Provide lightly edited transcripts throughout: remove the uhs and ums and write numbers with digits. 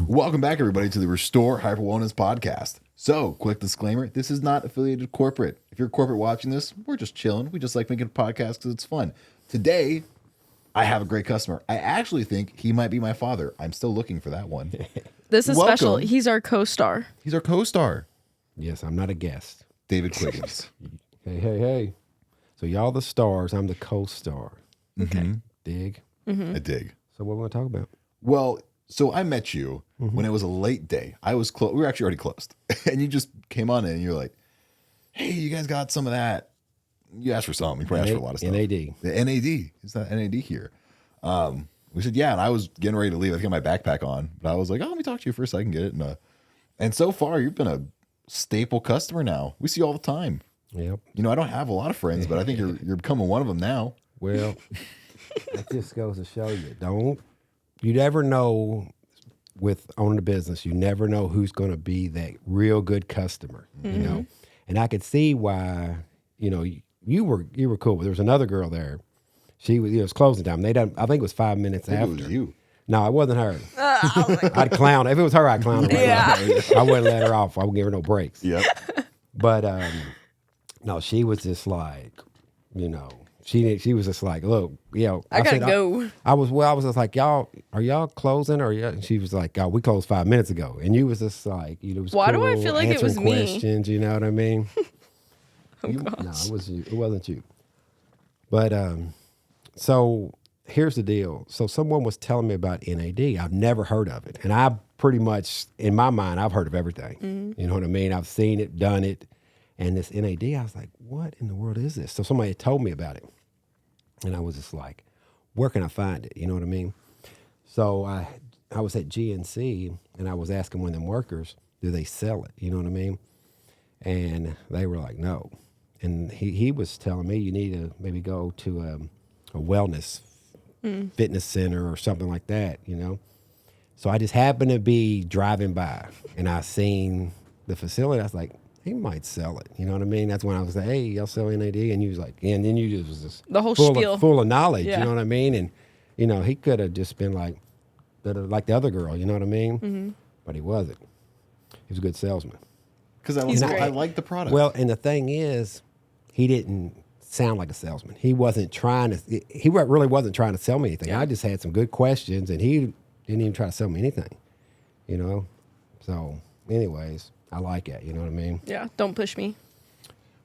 Welcome back, everybody, to the Restore Hyper Wellness Podcast. So, quick disclaimer, this is not affiliated corporate. If you're corporate watching this, we're just chilling. We just like making a podcast because it's fun. Today, I have a great customer. I actually think he might be my father. I'm still looking for that one. This is Welcome. special. He's our co-star. He's our co-star, Yes, I'm not a guest. David Quiggins. Hey. So y'all the stars, I'm the co-star. Okay. Dig? I dig. So what we want to talk about? Well, so I met you when it was a late day. I was close. We were actually already closed. And you just came on in and you're like, hey, you guys got some of that. You asked for some. You probably asked for a lot of stuff. NAD. The NAD. Is that NAD here? We said, yeah. And I was getting ready to leave. I think I had my backpack on. But I was like, oh, let me talk to you first so I can get it. And so far, you've been a staple customer now. We see you all the time. Yep. You know, I don't have a lot of friends, but I think you're becoming one of them now. Well, that just goes to show you never know with owning a business, you never know who's going to be that real good customer, you know? And I could see why, you know, you were cool, but there was another girl there. She was, it was closing time. I think it was 5 minutes after. It was you. No, it wasn't her. I'd clown. If it was her, I'd clown her. Yeah. I wouldn't let her off. I wouldn't give her no breaks. Yep. But no, she was just like, you know, she was just like, look, you know, I gotta said, go. I was just like, are y'all closing or yeah? And she was like, oh, we closed 5 minutes ago, and you was just like, you know, it was Why do cool, I feel like it was answering me? questions, you know what I mean? Gosh. No, it was you. It wasn't you. But so here's the deal. So someone was telling me about NAD. I've never heard of it, and I pretty much, in my mind, I've heard of everything. You know what I mean? I've seen it, done it. And this NAD, I was like, what in the world is this? So somebody had told me about it. And I was just like, where can I find it? You know what I mean? So I was at GNC, and I was asking one of them workers, do they sell it? You know what I mean? And they were like, no. And he was telling me you need to maybe go to a wellness fitness center or something like that, you know? So I just happened to be driving by, and I seen the facility. I was like, he might sell it. You know what I mean? That's when I was like, hey, y'all sell NAD? And you was like, and then you just was just The whole full spiel. of knowledge. Yeah. You know what I mean? And, you know, he could have just been like the other girl, you know what I mean? But he wasn't. He was a good salesman. Because I He's great. like the product. Well, and the thing is, he didn't sound like a salesman. He wasn't trying to, he really wasn't trying to sell me anything. Yeah. I just had some good questions, and he didn't even try to sell me anything, you know? So anyways, I like it, you know what I mean? Yeah, don't push me.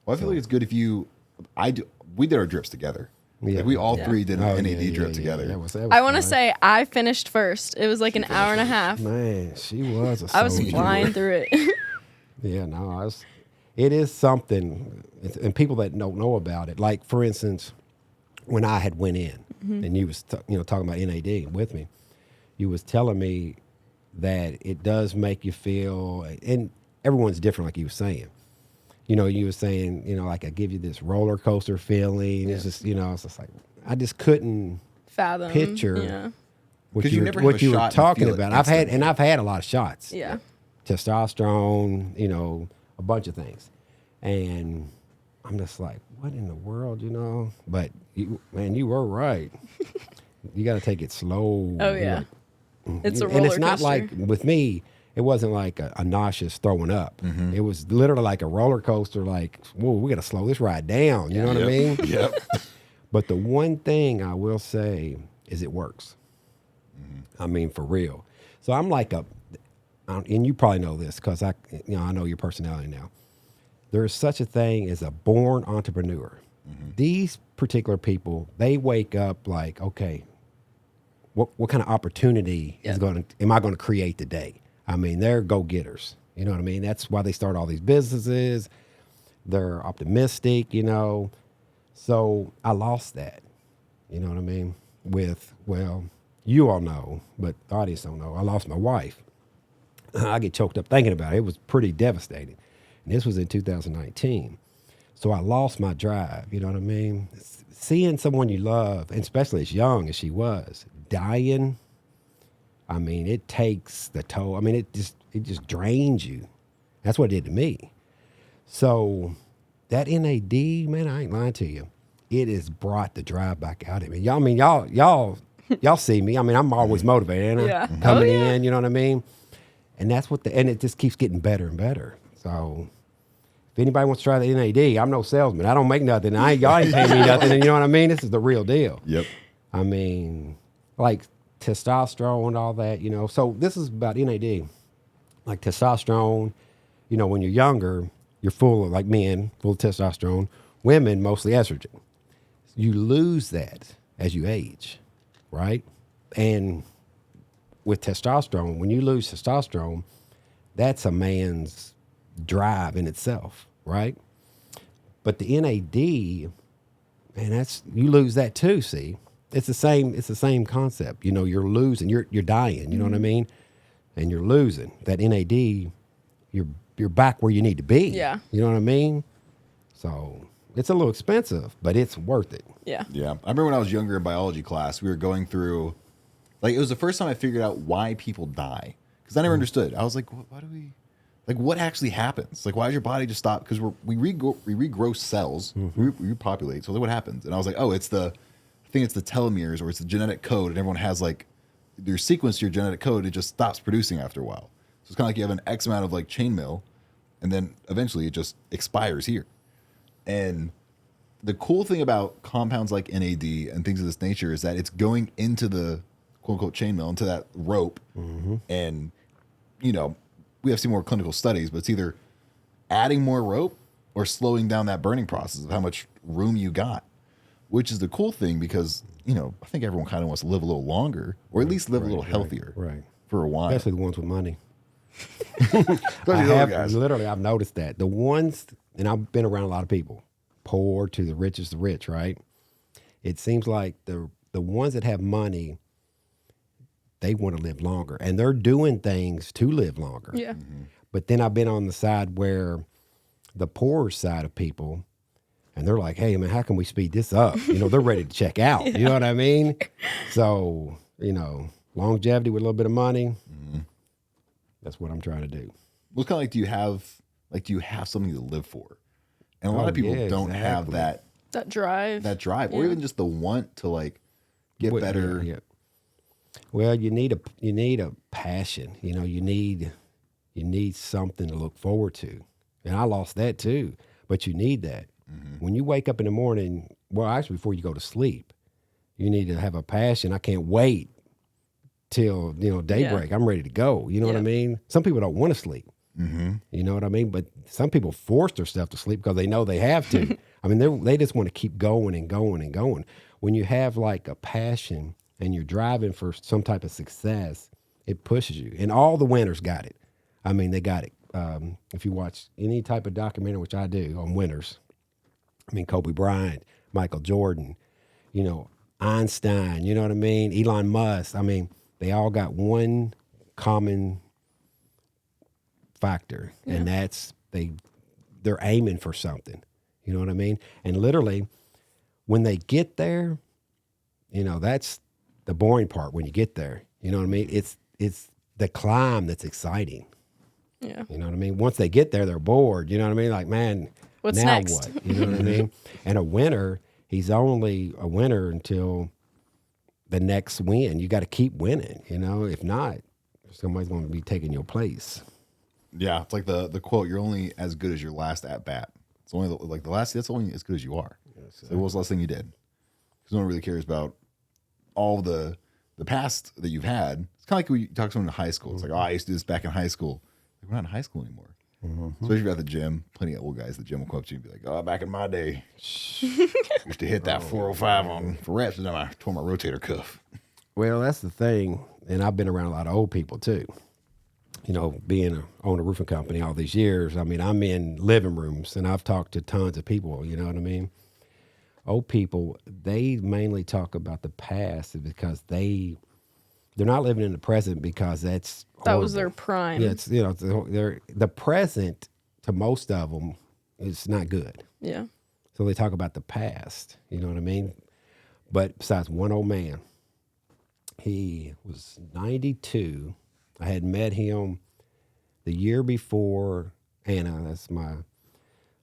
Well, I feel like it's good if we did our drips together. Yeah. Like we all Yeah. three did an Oh, NAD yeah, drip yeah, together. That was I want to fun. say I finished first. It was like an hour and a half. Man, she was a I was soldier. flying through it. Yeah, no, it is something, and people that don't know about it, like for instance, when I had went in and you was talking about NAD with me, you was telling me that it does make you feel, and everyone's different, like you were saying. You know, you were saying, you know, like I give you this roller coaster feeling. It's just, you know, it's just like I just couldn't Fathom. picture Yeah. what 'Cause you you were, never have what a you were shot and talking feel it about. instantly. I've had a lot of shots. Yeah. Testosterone, you know, a bunch of things. And I'm just like, what in the world, you know? But, you were right. You got to take it slow. Oh, yeah. It's a roller And it's not coaster. like, with me, it wasn't like a nauseous throwing up. It was literally like a roller coaster, like, whoa, we got to slow this ride down. You know what I mean? Yep. But the one thing I will say is it works. I mean, for real. So I'm like and you probably know this because I know your personality now. There is such a thing as a born entrepreneur. These particular people, they wake up like, okay, what kind of opportunity am I going to create today? I mean, they're go-getters. You know what I mean? That's why they start all these businesses. They're optimistic, you know. So I lost that. You know what I mean? You all know, but the audience don't know. I lost my wife. I get choked up thinking about it. It was pretty devastating. And this was in 2019. So I lost my drive, you know what I mean? Seeing someone you love, and especially as young as she was, dying, I mean, it takes the toll. I mean, it just drains you. That's what it did to me. So that NAD, man, I ain't lying to you. It has brought the drive back out of me. Y'all see me. I mean, I'm always motivated, ain't I? Yeah. Coming Oh, yeah. in, you know what I mean? And that's what and it just keeps getting better and better. So if anybody wants to try the NAD, I'm no salesman. I don't make nothing. Y'all ain't paying me nothing. And you know what I mean? This is the real deal. Yep. I mean, like testosterone and all that, you know. So this is about NAD. Like testosterone, you know, when you're younger, you're full of, like men, full of testosterone. Women, mostly estrogen. You lose that as you age, right? And with testosterone, when you lose testosterone, that's a man's drive in itself, right? But the NAD, man, you lose that too. See, it's the same concept. You know, you're losing, you're dying. You know what I mean? And you're losing that NAD. You're back where you need to be. Yeah. You know what I mean? So it's a little expensive, but it's worth it. Yeah. Yeah. I remember when I was younger in biology class, we were going through, like, it was the first time I figured out why people die. Because I never understood. I was like, why do we, like, what actually happens? Like, why does your body just stop? Because we regrow cells, we repopulate. So, like, what happens? And I was like, oh, I think it's the telomeres or it's the genetic code. And everyone has, like, your sequence to your genetic code, it just stops producing after a while. So it's kind of like you have an X amount of, like, chainmail, and then eventually it just expires here. And the cool thing about compounds like NAD and things of this nature is that it's going into the quote unquote chainmail, into that rope. And, you know, we have seen more clinical studies, but it's either adding more rope or slowing down that burning process of how much room you got, which is the cool thing because, you know, I think everyone kind of wants to live a little longer or at least live a little healthier for a while. Especially the ones with money. Guys. Literally, I've noticed that. The ones, and I've been around a lot of people, poor to the richest of rich, right? It seems like the ones that have money, they want to live longer. And they're doing things to live longer. Yeah. But then I've been on the side where the poorer side of people, and they're like, hey, man, how can we speed this up? You know, they're ready to check out. You know what I mean? So, you know, longevity with a little bit of money, that's what I'm trying to do. Well, it's kind of like, do you have something to live for? And a lot of people don't have that drive. Or even just the want to, like, get better. Yeah. Well, you need a passion. You know, you need something to look forward to. And I lost that too. But you need that. When you wake up in the morning, well, actually before you go to sleep, you need to have a passion. I can't wait till, you know, daybreak. I'm ready to go. You know what I mean? Some people don't want to sleep. You know what I mean? But some people force themselves to sleep because they know they have to. I mean, they just want to keep going and going and going. When you have like a passion and you're driving for some type of success, it pushes you. And all the winners got it. I mean, they got it. If you watch any type of documentary, which I do, on winners, I mean, Kobe Bryant, Michael Jordan, you know, Einstein, you know what I mean? Elon Musk. I mean, they all got one common factor, and that's they're aiming for something. You know what I mean? And literally, when they get there, you know, that's the boring part when you get there. You know what I mean? It's the climb that's exciting. Yeah. You know what I mean? Once they get there, they're bored. You know what I mean? Like, man, What's now next? what? You know what I mean? And a winner, he's only a winner until the next win. You got to keep winning. You know, if not, somebody's going to be taking your place. Yeah, it's like the quote: "You're only as good as your last at bat." It's only the last. That's only as good as you are. So what was the last thing you did? Because no one really cares about all the past that you've had. It's kind of like when you talk to someone in high school. It's like, oh, I used to do this back in high school. Like, we're not in high school anymore. Especially if you're at the gym. Plenty of old guys at the gym will come up to you and be like, oh, back in my day, used to hit that 405 for reps, and then I tore my rotator cuff. Well, that's the thing. And I've been around a lot of old people too. You know, own a roofing company all these years, I mean, I'm in living rooms and I've talked to tons of people, you know what I mean? Old people, they mainly talk about the past because they're not living in the present because that's horrible. That was their prime. Yeah, it's, you know, the present to most of them is not good. Yeah. So they talk about the past, you know what I mean? But besides one old man, he was 92. I had met him the year before Anna, that's my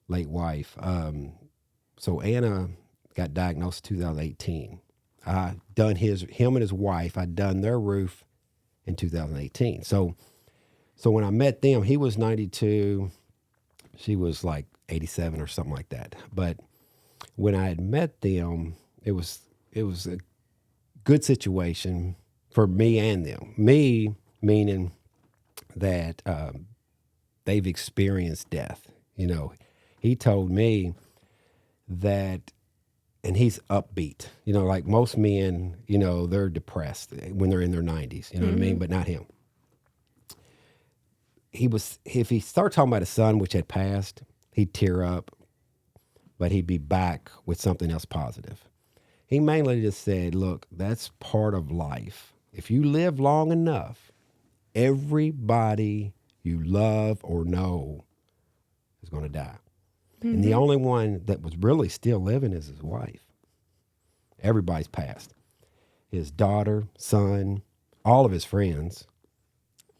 late wife. So Anna got diagnosed in 2018. I done him and his wife, I'd done their roof in 2018. So So when I met them, he was 92. She was like 87 or something like that. But when I had met them, it was a good situation for me and them. Me meaning that they've experienced death. You know, he told me that, and he's upbeat. You know, like most men, you know, they're depressed when they're in their 90s. You know what I mean? But not him. If he started talking about his son, which had passed, he'd tear up, but he'd be back with something else positive. He mainly just said, look, that's part of life. If you live long enough, everybody you love or know is going to die. And the only one that was really still living is his wife. Everybody's passed. His daughter, son, all of his friends.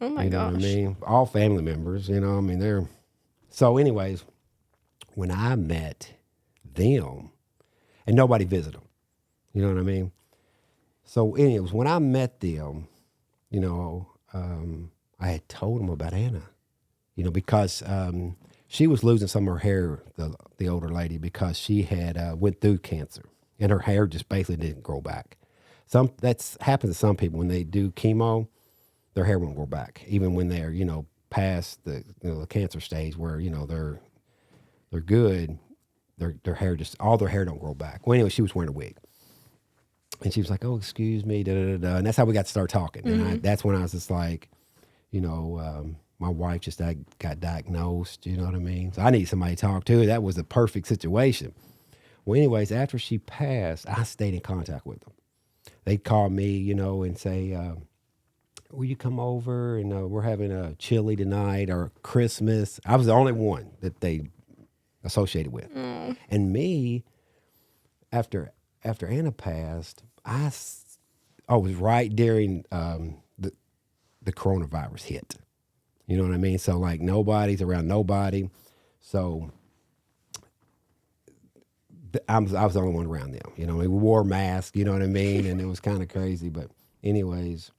Oh my You know gosh. what I mean? All family members, you know, I mean, they're. So, anyways, when I met them, and nobody visited them, you know what I mean? So, anyways, when I met them, you know, I had told them about Anna, you know, because she was losing some of her hair, the older lady, because she had went through cancer, and her hair just basically didn't grow back. That's happens to some people when they do chemo. Their hair won't grow back, even when they're, you know, past the cancer stage where, you know, they're good. Their hair all their hair don't grow back. Well, anyway, she was wearing a wig, and she was like, "Oh, excuse me," da da da, and that's how we got to start talking. And that's when I was just like, you know, my wife just got diagnosed. You know what I mean? So I need somebody to talk to. That was a perfect situation. Well, anyways, after she passed, I stayed in contact with them. They'd call me, you know, and say, will you come over and we're having a chili tonight or Christmas. I was the only one that they associated with. And me, after Anna passed, I was right during the coronavirus hit. You know what I mean? So like nobody's around nobody. So I was the only one around them. You know, we wore masks, you know what I mean? And it was kind of crazy. But anyways,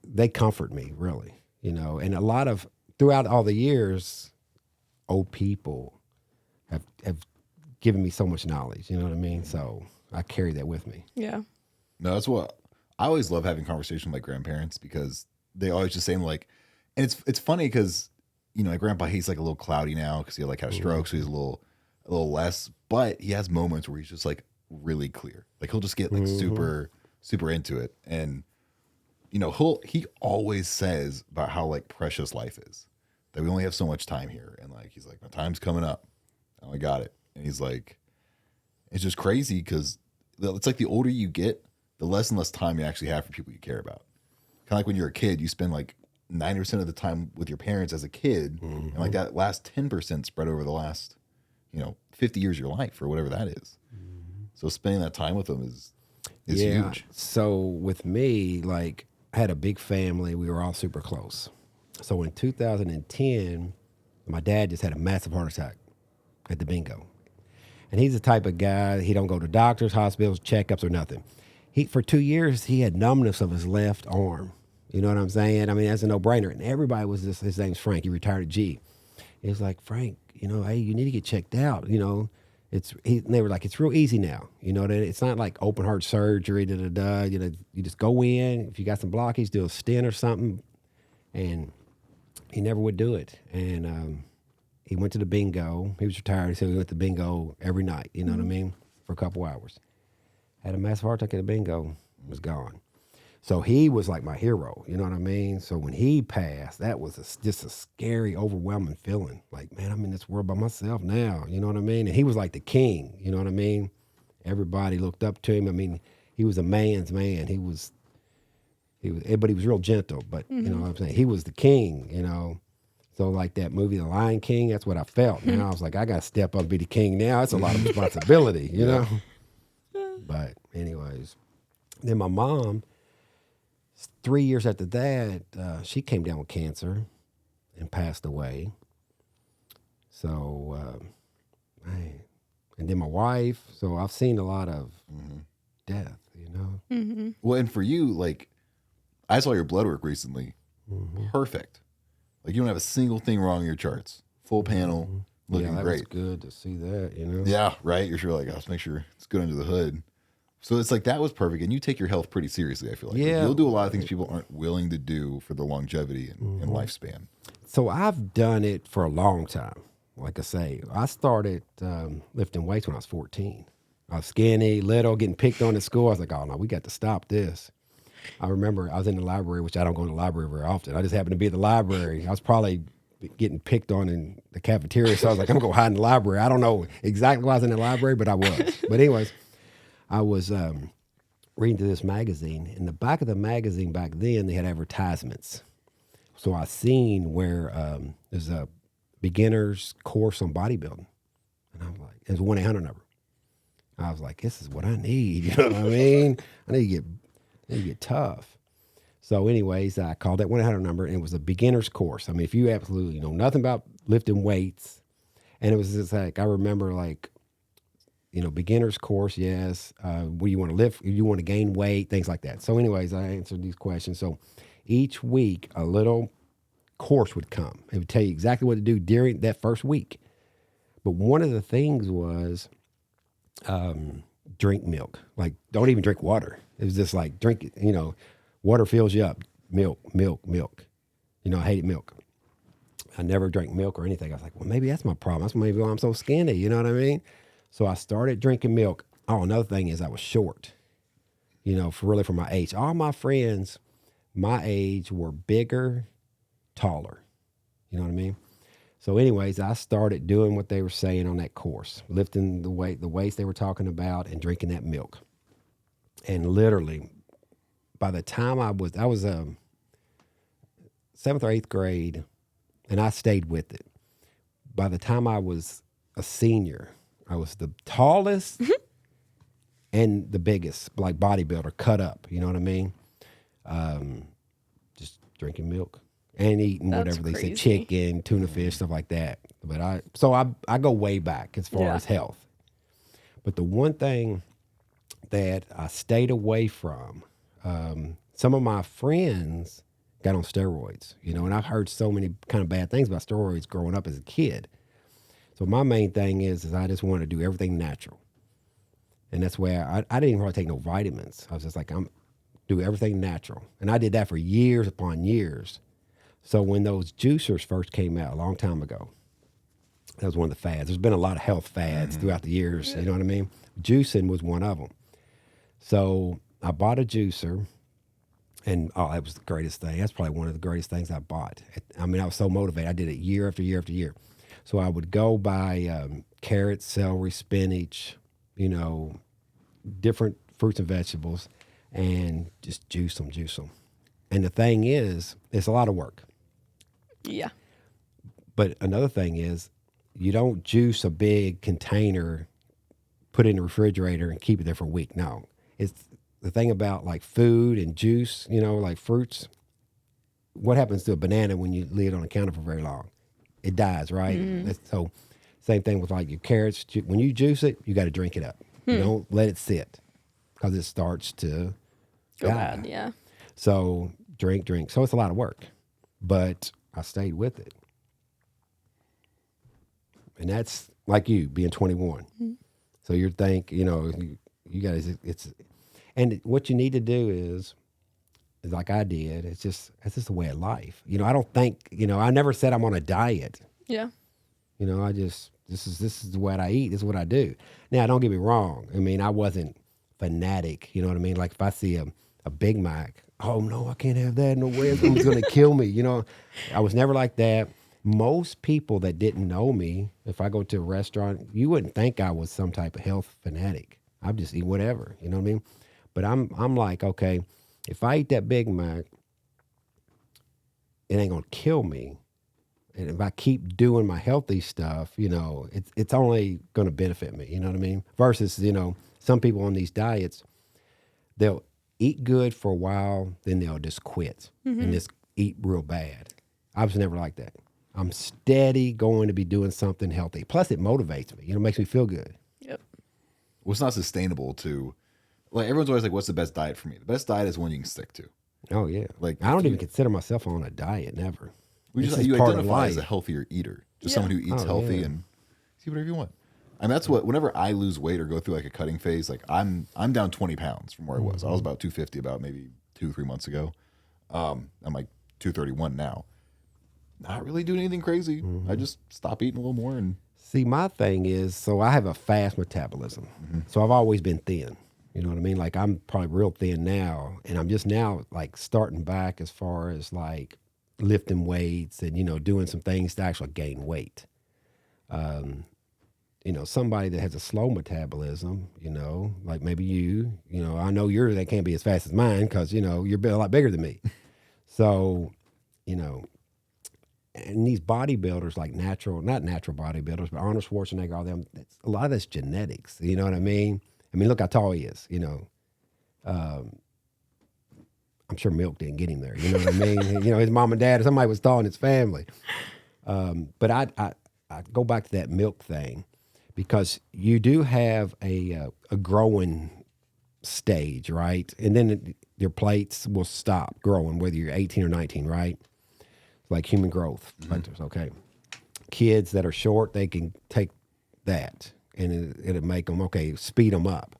they comfort me really, you know, and a lot of throughout all the years, old people have given me so much knowledge, you know what I mean? So I carry that with me. Yeah. No, that's what I always love having conversations with my grandparents because they always just saying like, and it's funny because you know my grandpa he's like a little cloudy now because he like had a stroke, so he's a little less, but he has moments where he's just like really clear, like he'll just get like super into it, and you know he always says about how like precious life is, that we only have so much time here, and like he's like my time's coming up, I only got it, and he's like it's just crazy because it's like the older you get, the less and less time you actually have for people you care about. Kind of like when you're a kid, you spend like 90% of the time with your parents as a kid, and like that last 10% spread over the last, you know, 50 years of your life or whatever that is. So spending that time with them is huge. So with me, like I had a big family. We were all super close. So in 2010, my dad just had a massive heart attack at the bingo. And he's the type of guy, he don't go to doctors, hospitals, checkups, or nothing. For 2 years, he had numbness of his left arm. You know what I'm saying? I mean, that's a no-brainer. And everybody was just, his name's Frank. He retired at G. He was like, Frank, you know, hey, you need to get checked out. You know, and they were like, it's real easy now. You know, it's not like open heart surgery, da-da-da. You know, you just go in. If you got some blockage, do a stent or something. And he never would do it. And he went to the bingo. He was retired, so he went to bingo every night, you know what I mean, for a couple hours. Had a massive heart attack at the bingo, was gone. So he was like my hero, you know what I mean? So when he passed, that was just a scary, overwhelming feeling. Like, man, I'm in this world by myself now, you know what I mean? And he was like the king, you know what I mean? Everybody looked up to him. I mean, he was a man's man. But he was real gentle, but you know what I'm saying? He was the king, you know? So like that movie, The Lion King, that's what I felt. Now I was like, I got to step up and be the king now. That's a lot of responsibility, you know? But anyways, then my mom, 3 years after that, she came down with cancer and passed away. So, and then my wife. So I've seen a lot of death, you know? Well, and for you, like, I saw your blood work recently, perfect. Like you don't have a single thing wrong in your charts. Full panel, looking Yeah, that great. was good to see that, you know? Yeah, right. You're sure like, let's make sure it's good under the hood. So it's like that was perfect, and you take your health pretty seriously. I feel like Yeah. you'll do a lot of things people aren't willing to do for the longevity and lifespan. So I've done it for a long time. Like I say, I started lifting weights when I was 14. I was skinny, little, getting picked on at school. I was like, oh no, we got to stop this. I remember I was in the library, which I don't go to the library very often. I just happened to be at the library. I was probably getting picked on in the cafeteria. So I was like, I'm going to go hide in the library. I don't know exactly why I was in the library, but I was. But anyways, I was reading through this magazine. In the back of the magazine back then, they had advertisements. So I seen where there's a beginner's course on bodybuilding. And I was like, it's a 1-800 number. I was like, this is what I need. You know what I mean? I need to get tough. So anyways, I called that 1-800 number, and it was a beginner's course. I mean, if you absolutely know nothing about lifting weights, and it was just like, I remember like, you know, beginner's course, yes. What do you want to lift? You want to gain weight, things like that. So anyways, I answered these questions. So each week, a little course would come. It would tell you exactly what to do during that first week. But one of the things was drink milk. Like, don't even drink water. It was just like, drink it, you know, water fills you up. Milk. You know, I hated milk. I never drank milk or anything. I was like, well, maybe that's my problem. That's maybe why I'm so skinny. You know what I mean? So I started drinking milk. Oh, another thing is I was short, you know, for my age. All my friends my age were bigger, taller. You know what I mean? So anyways, I started doing what they were saying on that course, lifting the weights they were talking about and drinking that milk. And literally, by the time I was 7th or 8th grade, and I stayed with it. By the time I was a senior, I was the tallest and the biggest, like bodybuilder, cut up. You know what I mean? Just drinking milk and eating That's whatever they said, crazy. chicken, tuna fish, stuff like that. But I go way back as far Yeah. as health. But the one thing that I stayed away from, some of my friends got on steroids, you know, and I've heard so many kind of bad things about steroids growing up as a kid. So my main thing is I just wanted to do everything natural. And that's where I didn't even really take no vitamins. I was just like, I'm do everything natural. And I did that for years upon years. So when those juicers first came out a long time ago, that was one of the fads. There's been a lot of health fads throughout the years. You know what I mean? Juicing was one of them. So I bought a juicer, and that was the greatest thing. That's probably one of the greatest things I bought. I mean, I was so motivated. I did it year after year after year. So I would go buy carrots, celery, spinach, you know, different fruits and vegetables, and just juice them. And the thing is, it's a lot of work. Yeah. But another thing is, you don't juice a big container, put it in the refrigerator, and keep it there for a week. No. It's the thing about like food and juice, you know, like fruits. What happens to a banana when you leave it on the counter for very long? It dies, right? So same thing with like your carrots. When you juice it, you got to drink it up. You don't let it sit because it starts to Go die. bad. Yeah. So drink. So it's a lot of work, but I stayed with it. And that's like you being 21. So you're you know, you guys, and what you need to do is like I did, it's just a way of life. You know, I don't think, you know, I never said I'm on a diet. Yeah. You know, I just, this is what I eat. This is what I do. Now, don't get me wrong. I mean, I wasn't fanatic. You know what I mean? Like if I see a Big Mac, oh no, I can't have that. No way. Someone's going to kill me. You know, I was never like that. Most people that didn't know me, if I go to a restaurant, you wouldn't think I was some type of health fanatic. I just eat whatever. You know what I mean? But I'm like, okay, if I eat that Big Mac, it ain't going to kill me. And if I keep doing my healthy stuff, you know, it's only going to benefit me. You know what I mean? Versus, you know, some people on these diets, they'll eat good for a while, then they'll just quit and just eat real bad. I was never like that. I'm steady going to be doing something healthy. Plus, it motivates me. You know, it makes me feel good. Yep. Well, it's not sustainable to, like, everyone's always like, what's the best diet for me? The best diet is one you can stick to. Oh yeah. Like, I don't if even you- consider myself on a diet. Never. We It's just you part of identify as a life. healthier eater, just Yeah. someone who eats Oh, healthy yeah. and see whatever you want. And that's what. Whenever I lose weight or go through like a cutting phase, like I'm down 20 pounds from where I was. I was about 250 about maybe 2-3 months ago. I'm like 231 now. Not really doing anything crazy. I just stop eating a little more and See, my thing is, so I have a fast metabolism. So I've always been thin. You know what I mean? Like I'm probably real thin now, and I'm just now like starting back as far as like lifting weights and doing some things to actually gain weight. Somebody that has a slow metabolism, like maybe I know yours that can't be as fast as mine because you're a lot bigger than me. So, you know, and these bodybuilders, like not natural bodybuilders, but Arnold Schwarzenegger, all them, a lot of that's genetics. You know what I mean? I mean, look how tall he is. I'm sure milk didn't get him there. You know what I mean? His mom and dad or somebody was tall in his family. But I go back to that milk thing because you do have a growing stage, right? And then your plates will stop growing, whether you're 18 or 19, right? Like human growth factors, okay. Kids that are short, they can take that and it'll make them, speed them up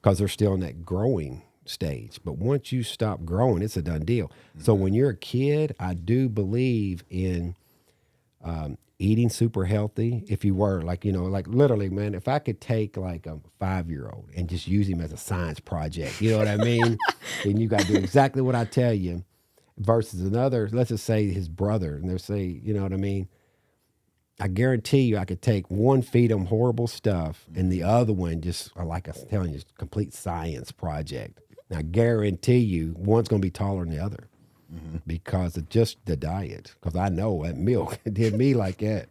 because they're still in that growing stage. But once you stop growing, it's a done deal. So when you're a kid, I do believe in eating super healthy. If you were like literally, man, if I could take like a 5-year-old and just use him as a science project, you know what I mean? Then you got to do exactly what I tell you versus another, let's just say his brother, and they'll say, you know what I mean? I guarantee you I could take one, feed him horrible stuff, and the other one just, like I was telling you, complete science project. And I guarantee you one's going to be taller than the other because of just the diet. Because I know that milk did me like that.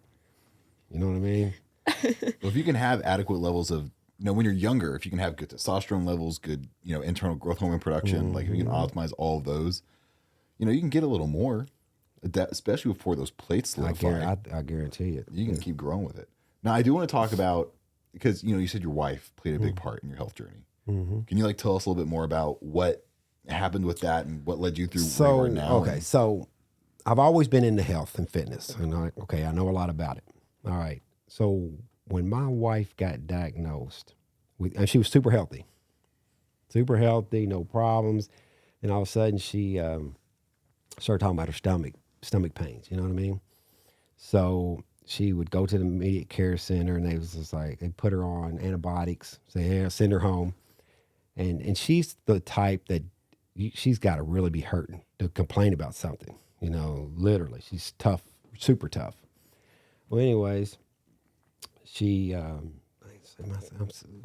You know what I mean? well, if you can have adequate levels of, when you're younger, if you can have good testosterone levels, good, internal growth hormone production, like if you can optimize all of those, you can get a little more, especially before those plates solidify. I guarantee it. You can keep growing with it. Now, I do want to talk about, because, you said your wife played a big part in your health journey. Can you tell us a little bit more about what happened with that and what led you through where you are now? Okay, so I've always been into health and fitness, and I know a lot about it. All right, so when my wife got diagnosed and she was super healthy, no problems, and all of a sudden she started talking about her stomach pains. You know what I mean? So she would go to the immediate care center, and they was just like, they put her on antibiotics, say, "Hey, I'll send her home," and she's the type that she's got to really be hurting to complain about something. Literally, she's tough, super tough. Well, anyways, she,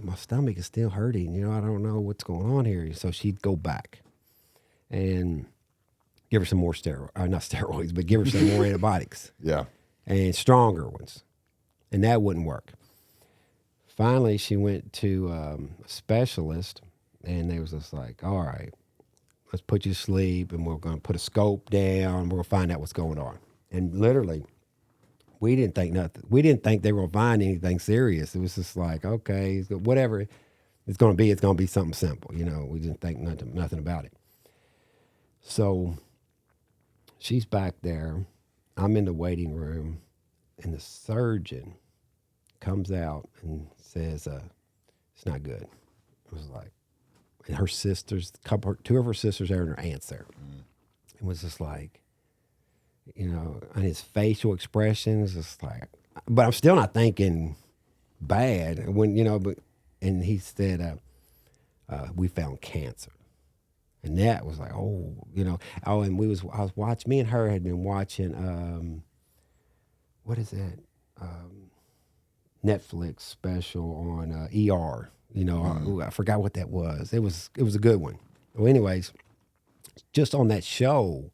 my stomach is still hurting. I don't know what's going on here. So she'd go back and give her some more not steroids, but give her some more antibiotics. Yeah. And stronger ones. And that wouldn't work. Finally, she went to a specialist, and they was just like, all right, let's put you to sleep, and we're going to put a scope down. We're going to find out what's going on. And literally, we didn't think nothing. We didn't think they were going to find anything serious. It was just like, okay, whatever it's going to be something simple. We didn't think nothing about it. So she's back there. I'm in the waiting room, and the surgeon comes out and says, it's not good. It was like, and her sisters, two of her sisters there and her aunts there. It was just like, and his facial expression is just like, but I'm still not thinking bad and he said, we found cancer. And that was like, and I was watching, me and her had been watching, what is that? Netflix special on ER. I forgot what that was. It was a good one. Well, anyways, just on that show,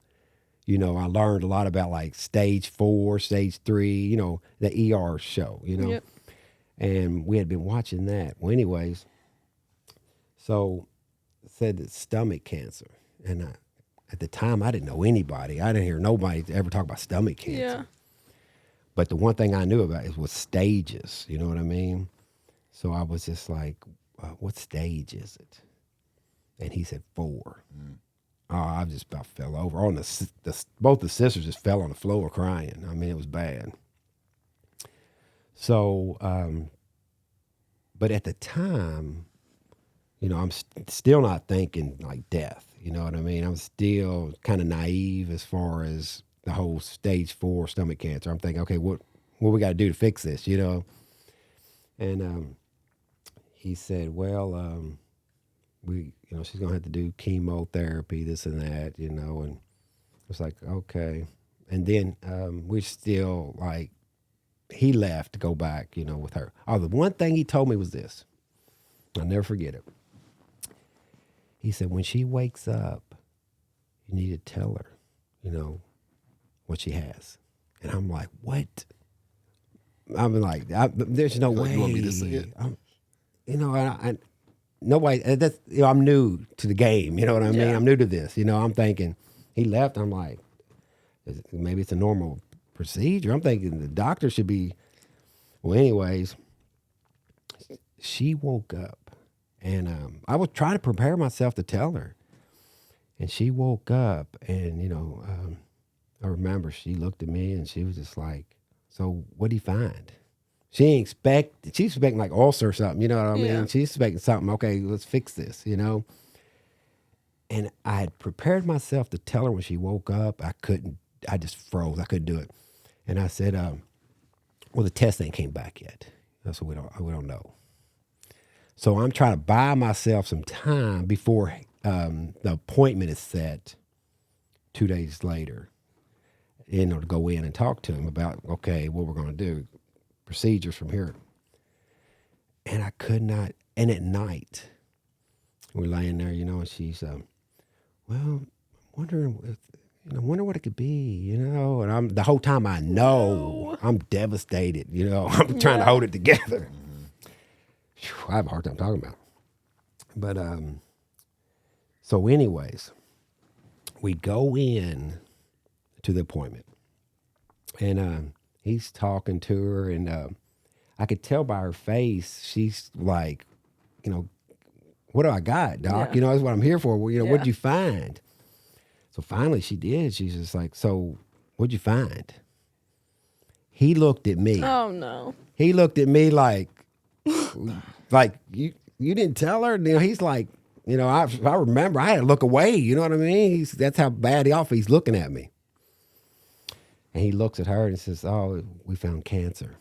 I learned a lot about like stage 4, stage 3, the ER show, Yep. And we had been watching that. Well, anyways, so it said that stomach cancer. And at the time, I didn't know anybody. I didn't hear nobody ever talk about stomach cancer. Yeah. But the one thing I knew about it was stages. You know what I mean? So I was just like, what stage is it? And he said 4. Oh, I just about fell over. On both the sisters just fell on the floor crying. I mean, it was bad. So, but at the time, I'm still not thinking like death. You know what I mean? I'm still kind of naive as far as the whole stage 4 stomach cancer. I'm thinking, okay, what we got to do to fix this? And he said, well, she's gonna have to do chemotherapy, this and that, and it's like, okay. And then we're still like, he left to go back, with her. Oh, the one thing he told me was this. I'll never forget it. He said, when she wakes up, you need to tell her, what she has. And I'm like, what? I'm like, there's no way. You want me to say it? Nobody, that's, I'm new to the game. You know what I mean? Yeah. I'm new to this. I'm thinking, he left. I'm like, maybe it's a normal procedure. I'm thinking the doctor should be. Well, anyways, she woke up, and I was trying to prepare myself to tell her. And she woke up, and, I remember she looked at me and she was just like, so what'd he find? She's expecting like ulcer or something, you know what I mean? Yeah. She's expecting something, okay, let's fix this, And I had prepared myself to tell her when she woke up. I just froze. I couldn't do it. And I said, well, the test ain't came back yet. That's what we don't know. So I'm trying to buy myself some time before the appointment is set 2 days later, to go in and talk to him about, okay, what we're going to do, procedures from here. And I could not. And at night, we're laying there, and she's, well, wondering if, wonder what it could be, and I'm the whole time I know I'm devastated, I'm trying to hold it together. Whew, I have a hard time talking about it. But, so anyways, we go in to the appointment, and he's talking to her, and I could tell by her face, she's like, what do I got, doc? Yeah. That's what I'm here for. Well, Yeah. What'd you find? So finally she did. She's just like, so what'd you find? He looked at me. Oh no. He looked at me like you didn't tell her? He's like, I remember I had to look away. You know what I mean? That's how bad he's looking at me. And he looks at her and says, oh, we found cancer.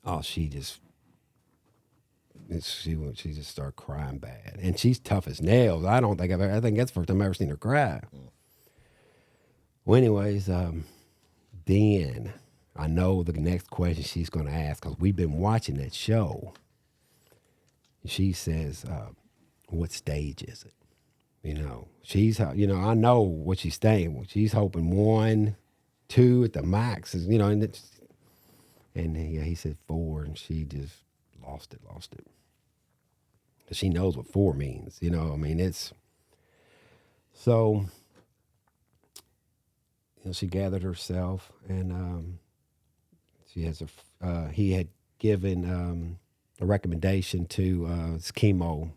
Oh, she just started crying bad. And she's tough as nails. I think that's the first time I've ever seen her cry. Well, anyways, then I know the next question she's going to ask, because we've been watching that show. She says, what stage is it? She's, I know what she's saying. She's hoping 1, 2 at the max, and he said 4, and she just lost it. She knows what 4 means, it's, so, she gathered herself, and she has he had given a recommendation to his chemo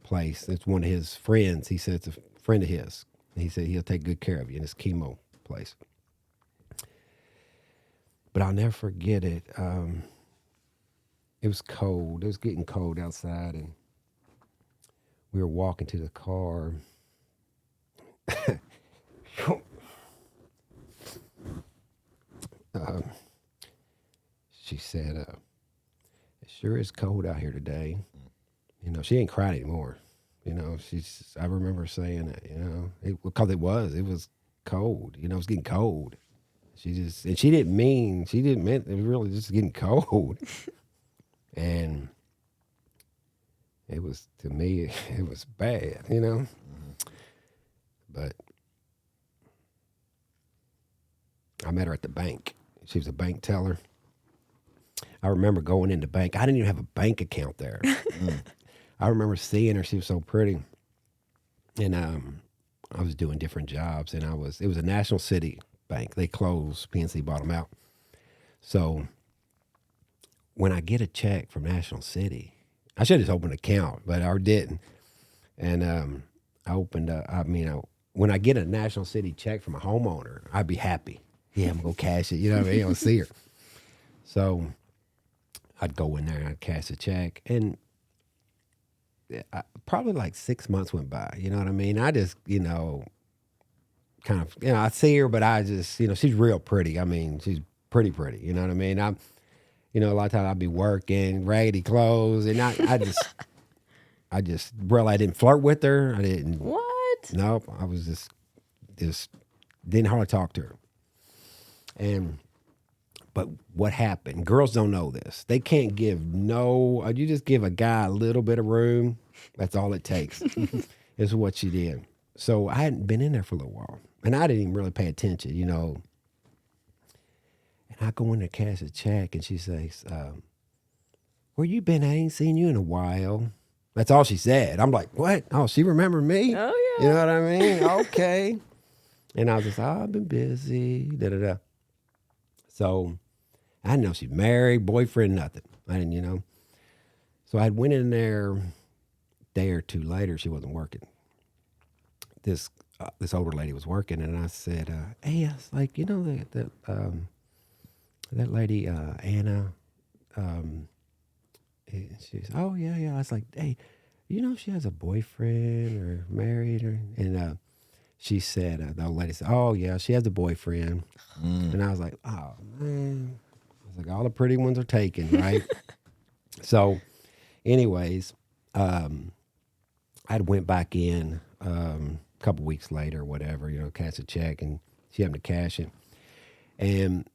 place. It's one of his friends. He said it's a friend of his. He said he'll take good care of you in his chemo place. But I'll never forget it. It was cold. It was getting cold outside, and we were walking to the car. She said, it sure is cold out here today. She ain't crying anymore. I remember saying that, because it was cold. It was getting cold. She didn't mean it was really just getting cold. And it was, to me, it was bad, But I met her at the bank. She was a bank teller. I remember going in the bank. I didn't even have a bank account there. I remember seeing her. She was so pretty. And I was doing different jobs, and it was a National City bank. They closed. PNC bought them out. So when I get a check from National City, I should have just opened an account, but I didn't. And I opened up, when I get a National City check from a homeowner, I'd be happy. Yeah, I'm gonna cash it. You know what I mean? I'll see her. So I'd go in there and I'd cash the check, and probably like 6 months went by. You know what I mean? I just, kind of, I see her, but I just, she's real pretty. I mean, she's pretty. You know what I mean? A lot of times I'd be working, raggedy clothes, and I just really, I didn't flirt with her. I didn't. What? Nope. I was just didn't hardly talk to her. But what happened? Girls don't know this. They can't give you just give a guy a little bit of room. That's all it takes. Is what she did. So I hadn't been in there for a little while. And I didn't even really pay attention, And I go in there, cash a check, and she says, where you been? I ain't seen you in a while. That's all she said. I'm like, what? Oh, she remembered me? Oh, yeah. You know what I mean? Okay. And I was just, I've been busy, da-da-da. So I didn't know she's married, boyfriend, nothing. I didn't, So I went in there a day or two later. She wasn't working. This older lady was working, and I said, hey, I was like, that lady, Anna, and she's, oh, yeah. I was like, hey, if she has a boyfriend or married? And she said, the old lady said, oh, yeah, she has a boyfriend. And I was like, oh, man. I was like, all the pretty ones are taken, right? So, anyways, I went back in a couple weeks later or whatever, cash a check, and she happened to cash it. And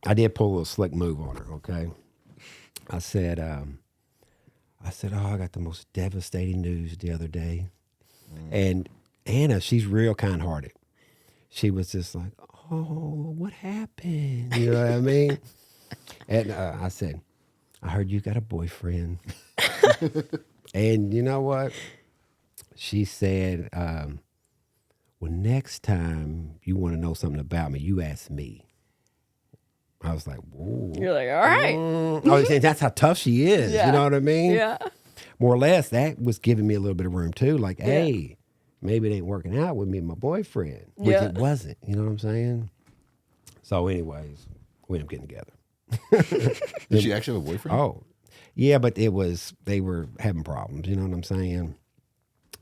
I did pull a little slick move on her, okay? I said, oh, I got the most devastating news the other day. And Anna, she's real kind-hearted. She was just like, oh, what happened? You know what I mean? And I said, I heard you got a boyfriend. And you know what? She said, well, next time you want to know something about me, you ask me. I was like, whoa. You're like, all right. I was saying, that's how tough she is. Yeah. You know what I mean? Yeah. More or less, that was giving me a little bit of room too. Like, hey, maybe it ain't working out with me and my boyfriend, which it wasn't. You know what I'm saying? So, anyways, we ended up getting together. Did she actually have a boyfriend? Oh, yeah, but they were having problems. You know what I'm saying?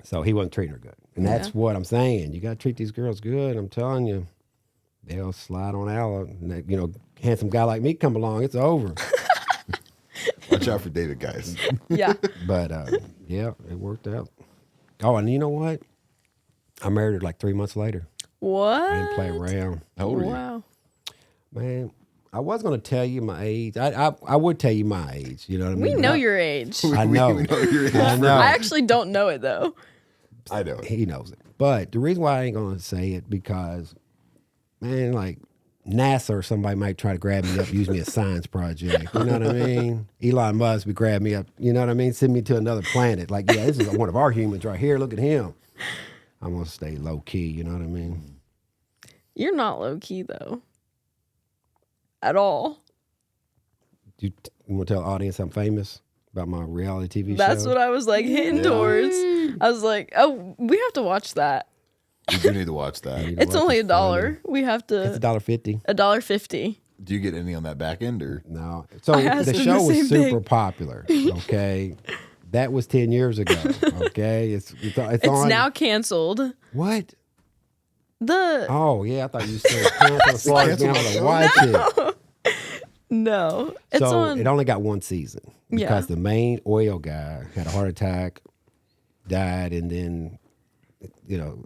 So he wasn't treating her good, and that's what I'm saying. You got to treat these girls good. I'm telling you, they'll slide on out. And handsome guy like me come along, it's over. Watch out for David, guys. Yeah. But yeah, it worked out. Oh, and you know what? I married her like 3 months later. What? I didn't play around. How old are you? Wow. Man, I was going to tell you my age. I would tell you my age. You know what I mean? We know your age. I know. We know your age. I know. I actually don't know it though. I know it. He knows it. But the reason why I ain't going to say it because, man, like NASA or somebody might try to grab me up, use me as a science project. You know what I mean? Elon Musk would grab me up. You know what I mean? Send me to another planet. Like, yeah, this is one of our humans right here. Look at him. I'm going to stay low key. You know what I mean? You're not low key though. At all. You want to tell the audience I'm famous about my reality TV show? That's what I was like hitting towards. I was like, oh, we have to watch that. You do need to watch that. It's only $1. We have to. It's $1.50. $1.50. Do you get any on that back end or? No. So I asked the him show the was same super thing. popular. Okay. That was 10 years ago. Okay. It's It's on. now canceled. What? The Oh, yeah. I thought you said cancel as far as being able to watch it. no, it's So on. it only got one season because the main oil guy had a heart attack, died, and then,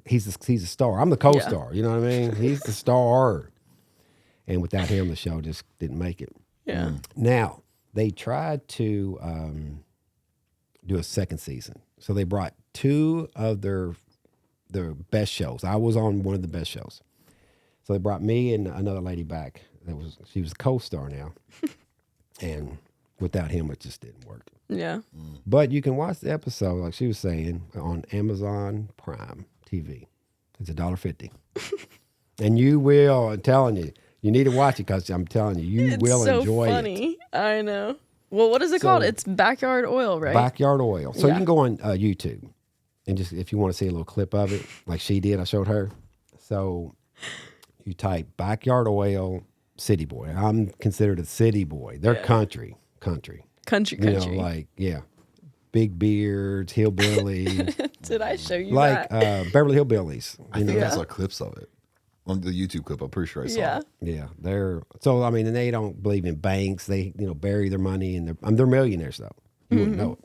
he's a star. I'm the co-star. You know what I mean? He's the star. And without him, the show just didn't make it. Yeah. Now, they tried to do a second season. So they brought two of their best shows. I was on one of the best shows. So they brought me and another lady back. She was a co-star now. And without him, it just didn't work. Yeah. But you can watch the episode, like she was saying, on Amazon Prime TV. It's $1.50. And you will, I'm telling you, you need to watch it because I'm telling you, you will so enjoy funny. I know. Well, what is it So- called? It's Backyard Oil, right? Backyard Oil. So you Yeah. can go on YouTube and just if you want to see a little clip of it, like she did, I showed her. So you type backyard oil, city boy. I'm considered a city boy. They're country. Country. You know, like, yeah, big beards, hillbillies. Did I show you like that? Beverly Hillbillies. I think I saw clips of it on the YouTube clip. I'm pretty sure I saw it. Yeah, they're so. I mean, and they don't believe in banks. They bury their money in they're millionaires though. You wouldn't know it,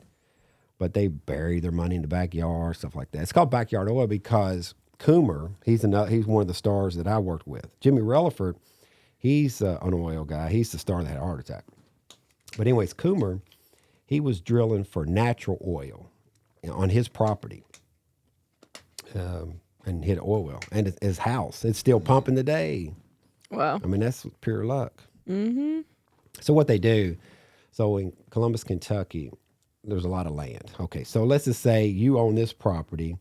but they bury their money in the backyard, stuff like that. It's called backyard oil because Coomer, he's one of the stars that I worked with. Jimmy Relaford, he's an oil guy. He's the star that had a heart attack. But anyways, Coomer, he was drilling for natural oil on his property. And hit an oil well. And his house, it's still pumping today. Wow. I mean, that's pure luck. Mm-hmm. So what they do, so in Columbus, Kentucky, there's a lot of land. Okay, so let's just say you own this property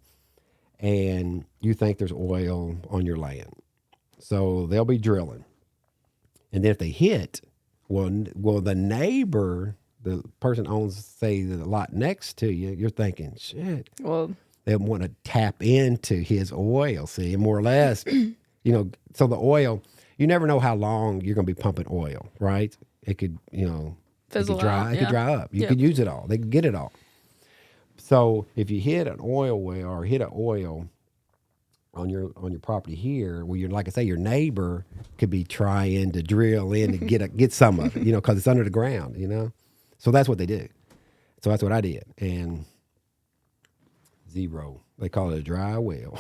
and you think there's oil on your land. So they'll be drilling. And then if they hit, well, the neighbor, the person owns, say, the lot next to you, you're thinking, shit. Well, they want to tap into his oil, see, more or less, so the oil, you never know how long you're going to be pumping oil, right? It could, fizzle it could dry, out. it could dry up. You could use it all. They could get it all. So if you hit an oil well or hit an oil on your property here, well, like I say, your neighbor could be trying to drill in to get some of it, because it's under the ground, So that's what they do. So that's what I did. And zero. They call it a dry well.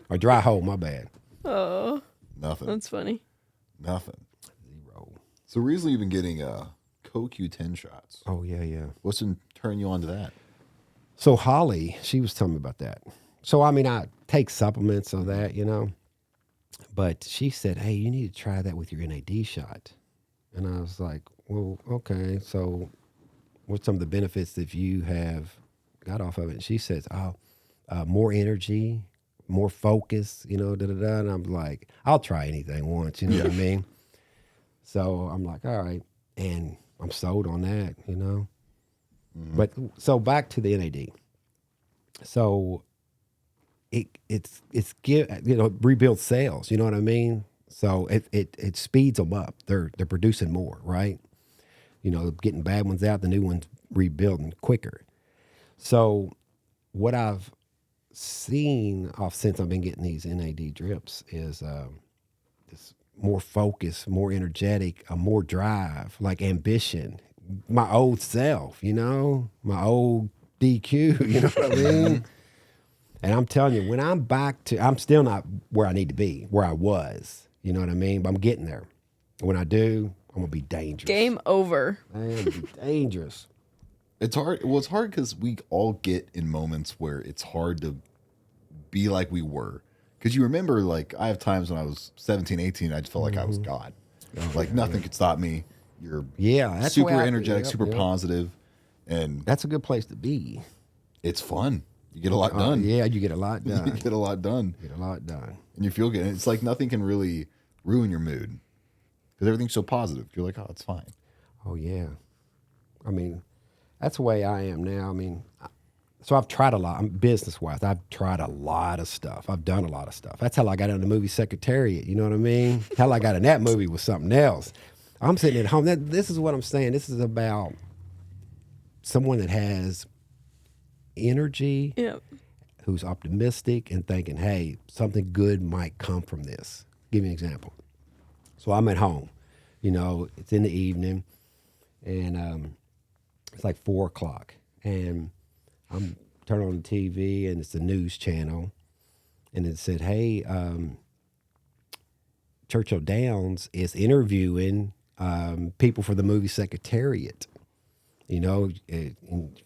Or dry hole, my bad. Oh. Nothing. That's funny. Nothing. Zero. So recently you've been getting CoQ10 shots. Oh, yeah. What's been turning you on to that? So Holly, she was telling me about that. So, I mean, I take supplements of that, But she said, hey, you need to try that with your NAD shot. And I was like, well, okay. So what's some of the benefits if you have got off of it? And she says, more energy, more focus, da-da-da. And I'm like, I'll try anything once, you know what I mean? So I'm like, all right. And I'm sold on that, Mm-hmm. But so back to the NAD. So it's rebuilds cells, you know what I mean? So it speeds them up. They're producing more, right? Getting bad ones out, the new ones rebuilding quicker. So what I've seen since I've been getting these NAD drips is this more focus, more energetic, more drive, like ambition. My old self, my old DQ, you know what I mean? And I'm telling you, when I'm I'm still not where I need to be, where I was, you know what I mean? But I'm getting there. When I do, I'm going to be dangerous. Game over. I'm going to be dangerous. It's hard. Well, it's hard because we all get in moments where it's hard to be like we were. Because you remember, like, I have times when I was 17, 18, I just felt like I was God. Nothing could stop me. You're that's super energetic, super positive, and that's a good place to be. It's fun. You get a lot done. Yeah, you get a lot done. You get a lot done. And you feel good. And it's like nothing can really ruin your mood because everything's so positive. You're like, oh, it's fine. Oh, yeah. I mean, that's the way I am now. I mean, so I've tried a lot. I'm business-wise. I've tried a lot of stuff. I've done a lot of stuff. That's how I got into the movie Secretariat. You know what I mean? How I got in that movie was something else. I'm sitting at home. This is what I'm saying. This is about someone that has energy, who's optimistic and thinking, hey, something good might come from this. Give me an example. So I'm at home. It's in the evening, and it's like 4 o'clock, and I'm turning on the TV, and it's a news channel, and it said, hey, Churchill Downs is interviewing people for the movie Secretariat. If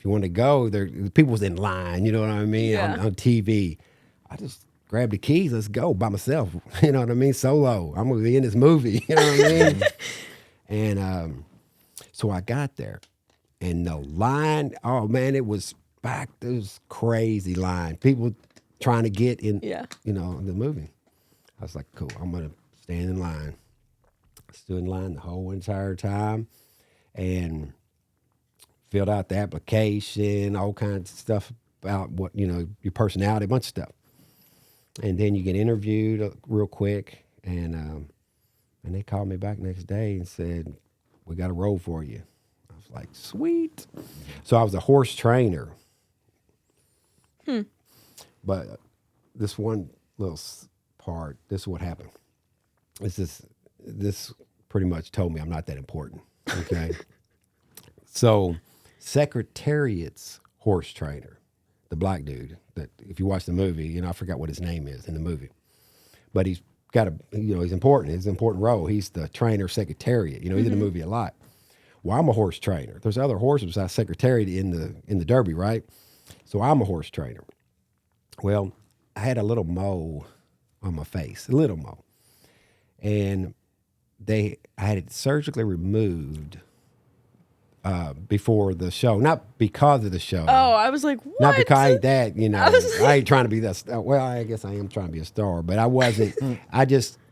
you want to go, people was in line, you know what I mean, on TV. I just grabbed the keys, let's go by myself, you know what I mean, solo. I'm going to be in this movie, you know what I mean? And so I got there, and the line, oh, man, it was packed. It was crazy line. People trying to get in, the movie. I was like, cool, I'm going to stand in line. I stood in line the whole entire time and filled out the application, all kinds of stuff about what, your personality, a bunch of stuff. And then you get interviewed real quick. And they called me back next day and said, we got a role for you. I was like, sweet. So I was a horse trainer. But this one little part, this is what happened. This pretty much told me I'm not that important. Okay. So Secretariat's horse trainer, the black dude that if you watch the movie, I forgot what his name is in the movie, but he's got he's important. It's an important role. He's the trainer Secretariat. He's in the movie a lot. Well, I'm a horse trainer. There's other horses besides Secretariat in the Derby, right? So I'm a horse trainer. Well, I had a little mole on my face, a little mole, and I had it surgically removed before the show, not because of the show. Oh, I was like, what? Not because I ain't that, was I ain't trying to be that star. Well, I guess I am trying to be a star, but I wasn't.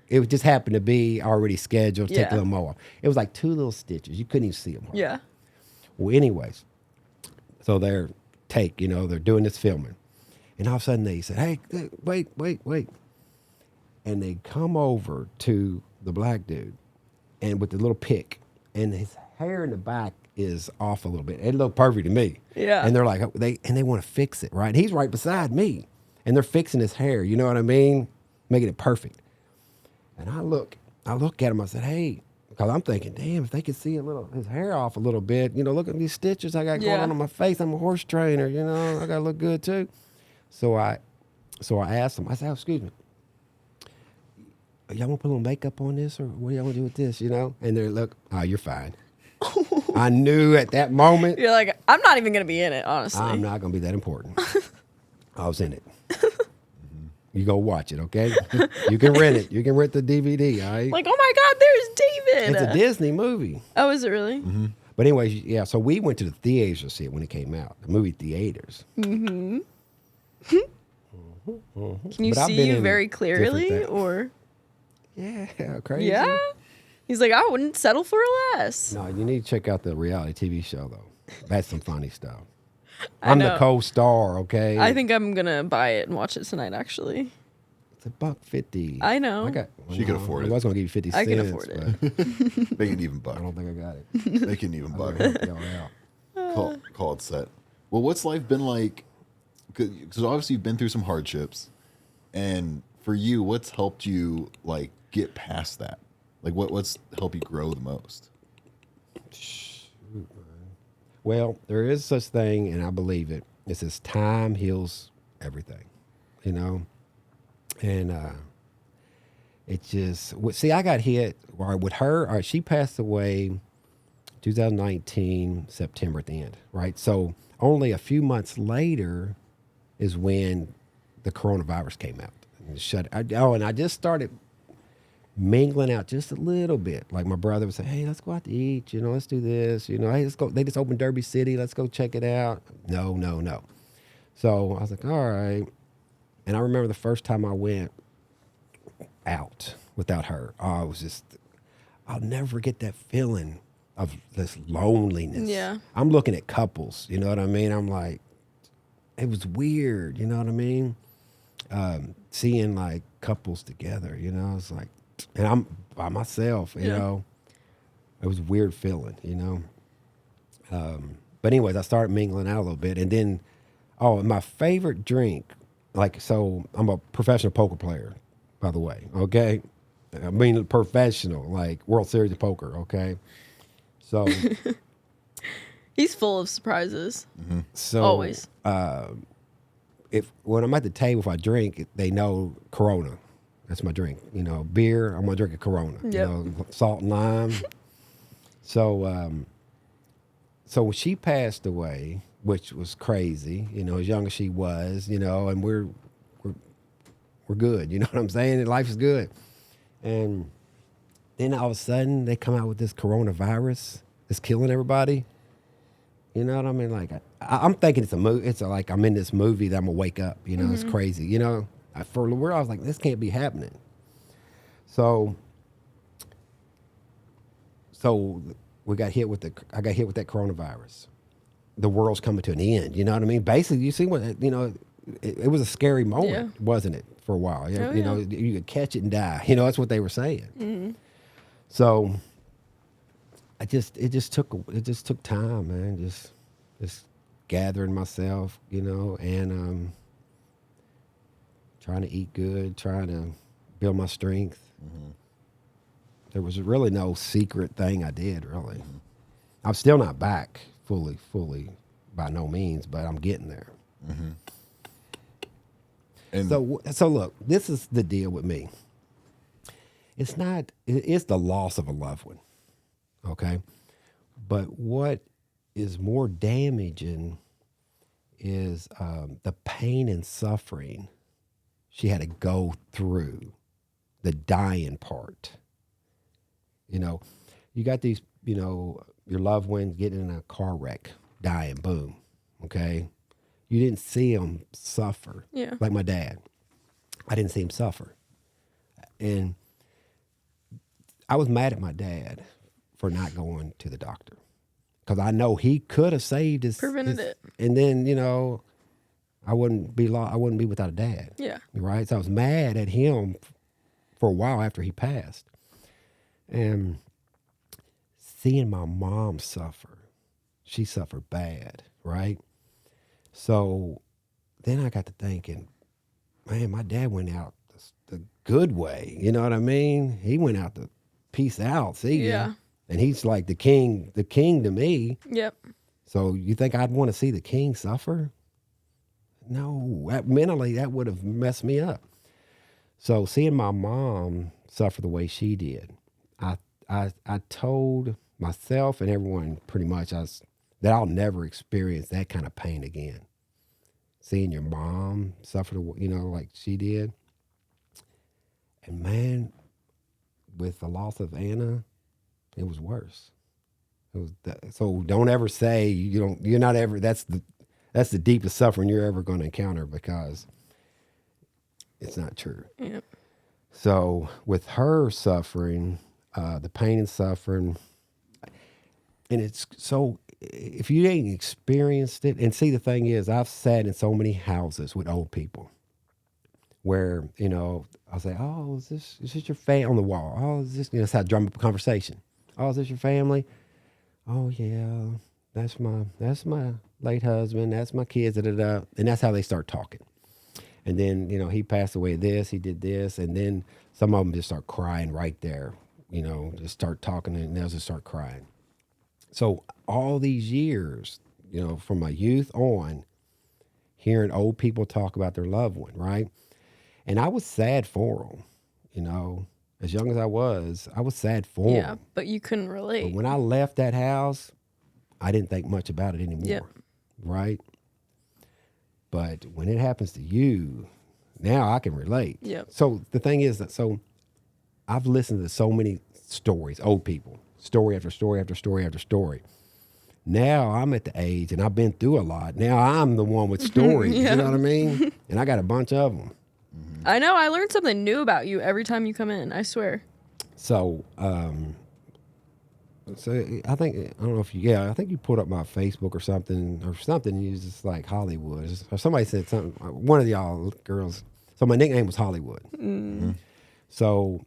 It just happened to be already scheduled to take a little more. It was like 2 little stitches. You couldn't even see them. Yeah. Well, anyways, so they're doing this filming. And all of a sudden they said, hey, wait. And they come over to the black dude and with the little pick, and his hair in the back is off a little bit. It looked perfect to me. Yeah. And they're like, they want to fix it, right? And he's right beside me. And they're fixing his hair, you know what I mean? Making it perfect. And I look at him, I said, hey, because I'm thinking, damn, if they could see his hair off a little bit, look at these stitches I got going on my face. I'm a horse trainer, I got to look good too. So I asked him, I said, oh, excuse me, y'all want to put a little makeup on this or what y'all want to do with this, And they're like, oh, you're fine. I knew at that moment. You're like, I'm not even going to be in it, honestly. I'm not going to be that important. I was in it. You go watch it, okay? You can rent it. You can rent the DVD, all right? Like, oh my God, there's David. It's a Disney movie. Oh, is it really? Mm-hmm. But anyways, yeah, so we went to the theaters to see it when it came out, the movie theaters. Mm-hmm. Mm-hmm. Can you see you very clearly, or? Yeah, crazy. Yeah? He's like, I wouldn't settle for less. No, you need to check out the reality TV show, though. That's some funny stuff. I I'm know. the co-star, okay? I think I'm going to buy it and watch it tonight, actually. It's $1.50. I know. She could afford it. I was going to give you 50 I cents. can afford it. Make an even buck. I don't think I got it. Make an even buck. Y'all out. Call it set. Well, what's life been like? Because obviously you've been through some hardships, and for you, what's helped you like get past that? Like what's helped you grow the most? Well, there is such thing, and I believe it. It says time heals everything, And it just, see, I got hit with her. She passed away 2019, September at the end, right? So only a few months later is when the coronavirus came out. And I just started mingling out just a little bit. Like my brother would say, hey, let's go out to eat, let's do this, hey, let's go. They just opened Derby City, let's go check it out. No. So I was like, all right. And I remember the first time I went out without her, I'll never forget that feeling of this loneliness. Yeah. I'm looking at couples, you know what I mean? I'm like, it was weird, you know what I mean? Seeing like couples together, it's like, and I'm by myself, you know. It was a weird feeling, But anyways, I started mingling out a little bit. And then, my favorite drink, so I'm a professional poker player, by the way, okay? I mean professional, like World Series of Poker, okay? So. He's full of surprises. Mm-hmm. So always. When I'm at the table, if I drink, they know Corona. That's my drink. Beer, I'm gonna drink a Corona. Yep. Salt and lime. So when she passed away, which was crazy, as young as she was, and we're good. You know what I'm saying? Life is good. And then all of a sudden they come out with this coronavirus that's killing everybody. You know what I mean? Like I'm thinking it's a movie. It's like I'm in this movie that I'm gonna wake up. It's crazy. For a while I was like, this can't be happening. So I got hit with that coronavirus, the world's coming to an end. You know what I mean? Basically, you see what, you know, it was a scary moment, Yeah. wasn't it, for a while? Oh, You know, you could catch it and die. You know, that's what they were saying. So it just took time, man. Just gathering myself, you know, and trying to eat good, trying to build my strength. There was really no secret thing I did, really. I'm still not back fully, by no means, but I'm getting there. And So look, this is the deal with me. It's the loss of a loved one, okay? But what is more damaging is the pain and suffering she had to go through, the dying part. You know, you got these, you know, your loved ones getting in a car wreck, dying, boom, okay? You didn't see them suffer. Yeah. Like my dad. I didn't see him suffer. And I was mad at my dad for not going to the doctor. Because I know he could have saved Prevented it. And then, you know, I wouldn't be without a dad. Yeah. Right? So I was mad at him for a while after he passed. And seeing my mom suffer, she suffered bad, right? So then I got to thinking, man, my dad went out the good way. You know what I mean? He went out the peace out, see ya. Yeah. And he's like the king to me. Yep. So you think I'd want to see the king suffer? No, mentally that would have messed me up. So seeing my mom suffer the way she did, I told myself and everyone pretty much that I'll never experience that kind of pain again. Seeing your mom suffer, you know, like she did. And man, with the loss of Anna, it was worse. So don't ever say you're not ever, that's the deepest suffering you're ever going to encounter, because it's not true. Yep. So with her suffering, the pain and suffering, and it's so, if you ain't experienced it, and see, the thing is, I've sat in so many houses with old people where, you know, I'll say, oh, is this your family on the wall? Oh, is this, you know, that's how I drum up a conversation. Oh, is this your family? Oh yeah, that's my late husband, that's my kids, da, da, da. And that's how they start talking. And then, you know, he passed away this, he did this, and then some of them just start crying right there, you know, just start talking and they'll just start crying. So all these years, you know, from my youth on, hearing old people talk about their loved one, right? And I was sad for them, you know, as young as I was sad for Yeah. them. But you couldn't But relate. when I left that house, I didn't think much about it anymore, Yep. right? But when it happens to you, now I can relate. Yep. So the thing is so I've listened to so many stories, old people, story after story after story after story. Now I'm at the age, and I've been through a lot. Now I'm the one with stories. Yeah. You know what I mean? And I got a bunch of them. I know. I learned something new about you every time you come in. I swear. So, so I don't know if I think you put up my Facebook or something, and you was just like Hollywood. Or somebody said something, one of y'all girls. So my nickname was Hollywood. Mm-hmm. So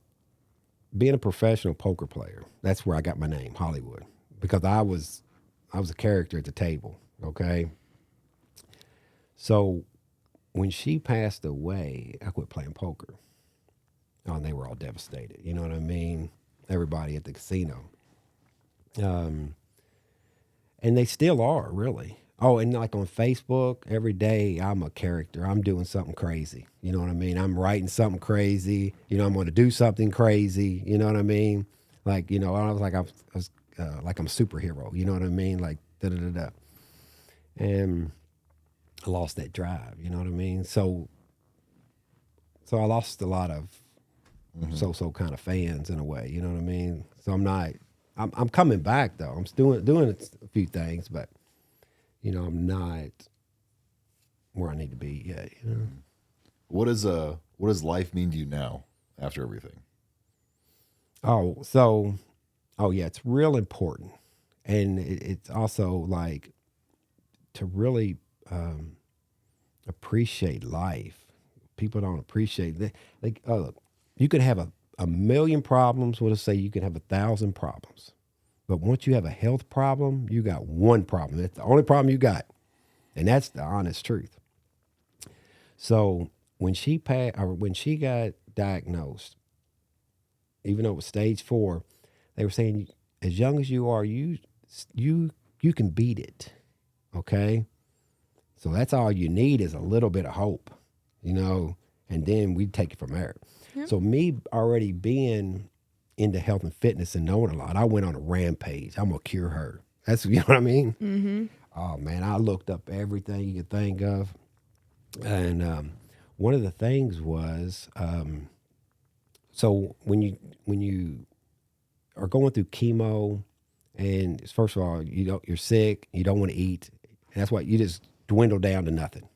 being a professional poker player, that's where I got my name, Hollywood, because I was a character at the table. Okay. So when she passed away, I quit playing poker. Oh, and they were all devastated. You know what I mean? Everybody at the casino. And they still are, really. Oh, and like on Facebook, every day I'm a character. I'm doing something crazy. You know what I mean? I'm writing something crazy. You know, I'm going to do something crazy. You know what I mean? Like, you know, I was like I'm a superhero. You know what I mean? Like da da da da. And I lost that drive. You know what I mean? So I lost a lot of so kind of fans in a way. You know what I mean? So I'm coming back though. I'm still doing a few things, but you know, I'm not where I need to be yet. You know? what does life mean to you now after everything? Yeah, it's real important, and it's also like to really appreciate life. People don't appreciate that. Like, you could have a million problems. We'll just say you could have 1,000 problems. But once you have a health problem, you got one problem. That's the only problem you got. And that's the honest truth. So when she got diagnosed, even though it was stage 4, they were saying, as young as you are, you can beat it. Okay? So that's all you need is a little bit of hope, and then we take it from there. Yep. So me already being into health and fitness and knowing a lot, I went on a rampage. I'm going to cure her. That's, you know what I mean? Mm-hmm. Oh, man, I looked up everything you could think of. And one of the things was, so when you are going through chemo, and first of all, you're sick, you don't want to eat, and that's why you just dwindle down to nothing.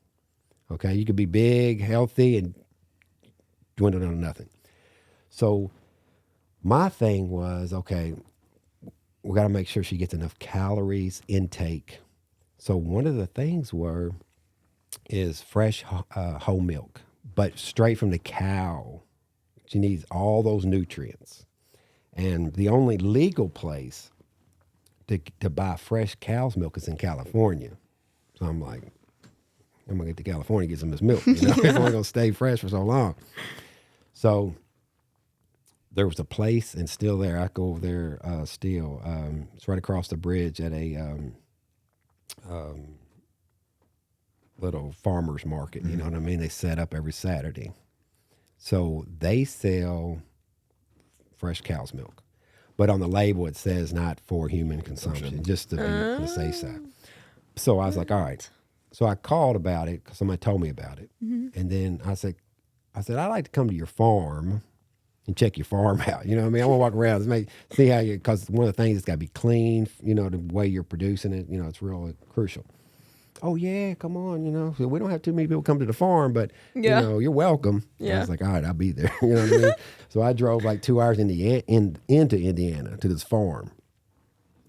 Okay, you could be big, healthy, and dwindle down to nothing. So my thing was, okay, we got to make sure she gets enough calories intake. So one of the things is fresh whole milk, but straight from the cow. She needs all those nutrients. And the only legal place to buy fresh cow's milk is in California. So I'm like, I'm going to get to California and get some of this milk. It's only going to stay fresh for so long. So there was a place, and still there. I go over there still. It's right across the bridge at a little farmer's market. You know what I mean? They set up every Saturday. So they sell fresh cow's milk. But on the label, it says not for human consumption, just to be on the safe side. So I was like, all right. So I called about it because somebody told me about it. Mm-hmm. And then I said, I'd like to come to your farm and check your farm out. You know what I mean? I want to walk around and see how because one of the things, it's got to be clean, the way you're producing it, it's really crucial. Oh, yeah, come on, So we don't have too many people come to the farm, but, you're welcome. Yeah. I was like, all right, I'll be there. You know what I mean? So I drove like 2 hours into Indiana to this farm.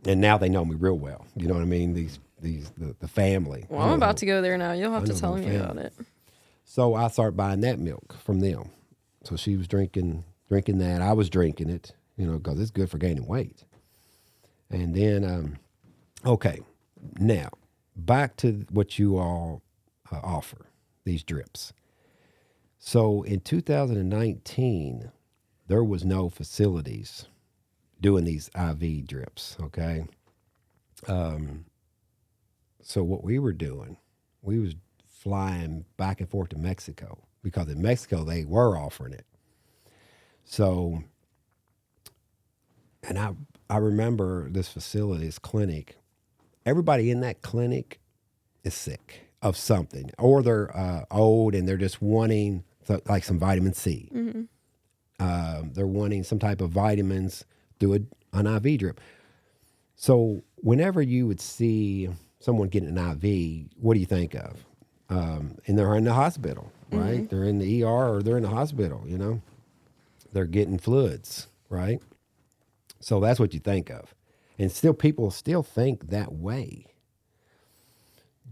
And now they know me real well. You know what I mean? The family. Well, I'm about to go there now. You'll have to tell me about it. So I started buying that milk from them. So she was drinking that. I was drinking it, because it's good for gaining weight. And then, okay, now back to what you all offer, these drips. So in 2019, there was no facilities doing these IV drips, okay? So what we were doing, we was flying back and forth to Mexico, because in Mexico, they were offering it. So, and I remember this facility, this clinic, everybody in that clinic is sick of something, or they're old and they're just wanting like some vitamin C. Mm-hmm. They're wanting some type of vitamins through an IV drip. So whenever you would see someone getting an IV, what do you think of? And they're in the hospital, right? Mm-hmm. They're in the ER or they're in the hospital, They're getting fluids, right? So that's what you think of. And people still think that way.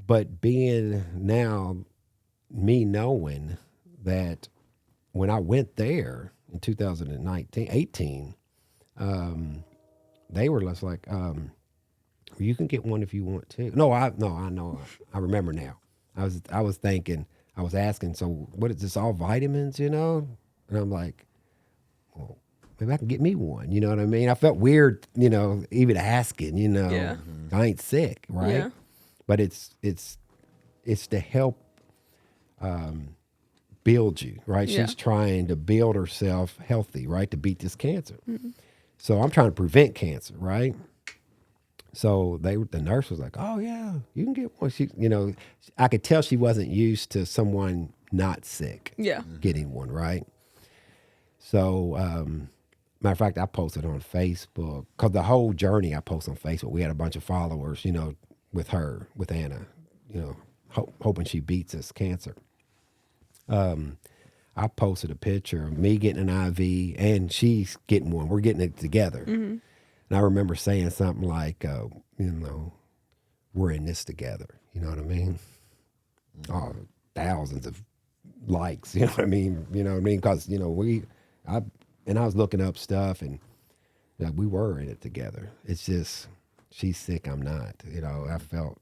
But being now, me knowing that when I went there in 2018, they were just like, you can get one if you want to. I know. I remember now. I was thinking, I was asking, so what is this, all vitamins, And I'm like, well, maybe I can get me one. You know what I mean? I felt weird, even asking, Yeah. I ain't sick, right? Yeah. But it's to help build you, right? Yeah. She's trying to build herself healthy, right? To beat this cancer. Mm-hmm. So I'm trying to prevent cancer, right? So the nurse was like, oh yeah, you can get one. She, I could tell she wasn't used to someone not sick getting one, right? So, matter of fact, I posted on Facebook, because the whole journey I posted on Facebook, we had a bunch of followers, with her, with Anna, hoping she beats this cancer. I posted a picture of me getting an IV and she's getting one. We're getting it together. Mm-hmm. And I remember saying something like, we're in this together. You know what I mean? Oh, thousands of likes. You know what I mean? You know what I mean? Because I was looking up stuff, and we were in it together. It's just she's sick, I'm not. I felt,